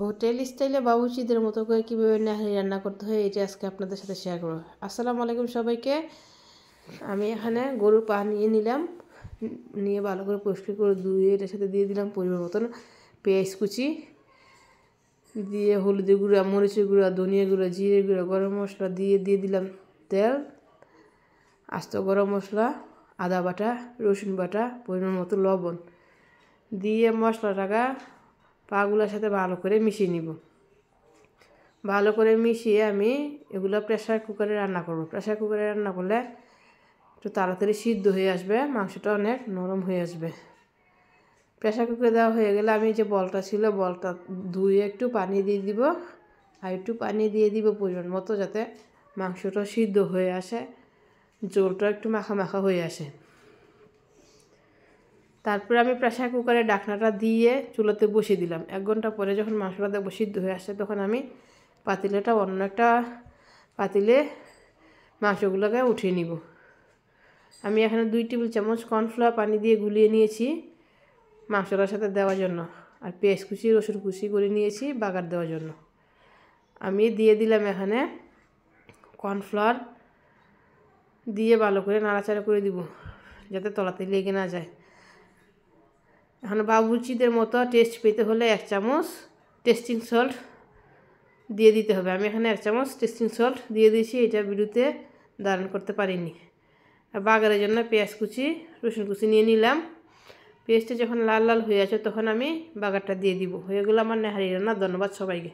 Hotel স্টাইলে বাবুর্চিদের মতো করে কীভাবে নেহারি রান্না করতে হয় এটা আজকে আপনাদের সাথে শেয়ার করব। আসসালামু আলাইকুম সবাইকে। আমি এখানে গরুর পা নিয়ে নিলাম, নিয়ে ভালো করে পরিষ্কার করে ধুয়ে এটার সাথে দিয়ে দিলাম পরিমাণ মতন পেঁয়াজ কুচি, দিয়ে হলুদের গুঁড়া, মরিচের গুঁড়া, ধনিয়া গুঁড়া, জিরে গুঁড়া, গরম মশলা দিয়ে দিলাম তেল, আস্ত গরম মশলা, আদা বাটা, রসুন বাটা, পরিমাণ মতো লবণ দিয়ে মশলাটাকে পাগুলোর সাথে ভালো করে মিশিয়ে নিব। ভালো করে মিশিয়ে আমি এগুলো প্রেসার কুকারে রান্না করব। প্রেসার কুকারে রান্না করলে একটু তাড়াতাড়ি সিদ্ধ হয়ে আসবে, মাংসটা অনেক নরম হয়ে আসবে। প্রেসার কুকারে দেওয়া হয়ে গেলে আমি যে বলটা ছিল বলটা ধুয়ে একটু পানি দিয়ে দিব, আর একটু পানি দিয়ে দিব পরিমাণ মতো, যাতে মাংসটা সিদ্ধ হয়ে আসে, ঝোলটা একটু মাখা মাখা হয়ে আসে। তারপরে আমি প্রেসার কুকারে ঢাকনাটা দিয়ে চুলাতে বসিয়ে দিলাম। 1 ঘন্টা পরে যখন মাংসটা দেখবো সিদ্ধ হয়ে আসে, তখন আমি পাতিলেটা অন্য একটা পাতিলে মাংসগুলোকে উঠিয়ে নিব। আমি এখানে 2 টেবিল চামচ কর্নফ্লাওয়ার পানি দিয়ে গুলিয়ে নিয়েছি মাংসটার সাথে দেওয়ার জন্য, আর পেঁয়াজ কুচি, রসুন কুচি করে নিয়েছি বাগার দেওয়ার জন্য। আমি দিয়ে দিলাম এখানে কর্নফ্লাওয়ার, দিয়ে ভালো করে নাড়াচাড়া করে দিব যাতে তলাতে লেগে না যায়। এখন বাবুর্চিদের মতো টেস্ট পেতে হলে 1 চামচ টেস্টিং সল্ট দিয়ে দিতে হবে। আমি এখানে 1 চামচ টেস্টিং সল্ট দিয়ে দিয়েছি, এটা ভিডিওতে ধারণ করতে পারিনি। আর বাগারের জন্য পেঁয়াজ কুচি, রসুন কুচি নিয়ে নিলাম। পেঁয়াজটা যখন লাল লাল হয়ে আসে তখন আমি বাগারটা দিয়ে দিব। হয়ে গেলো আমার নেহারি রান্না। ধন্যবাদ সবাইকে।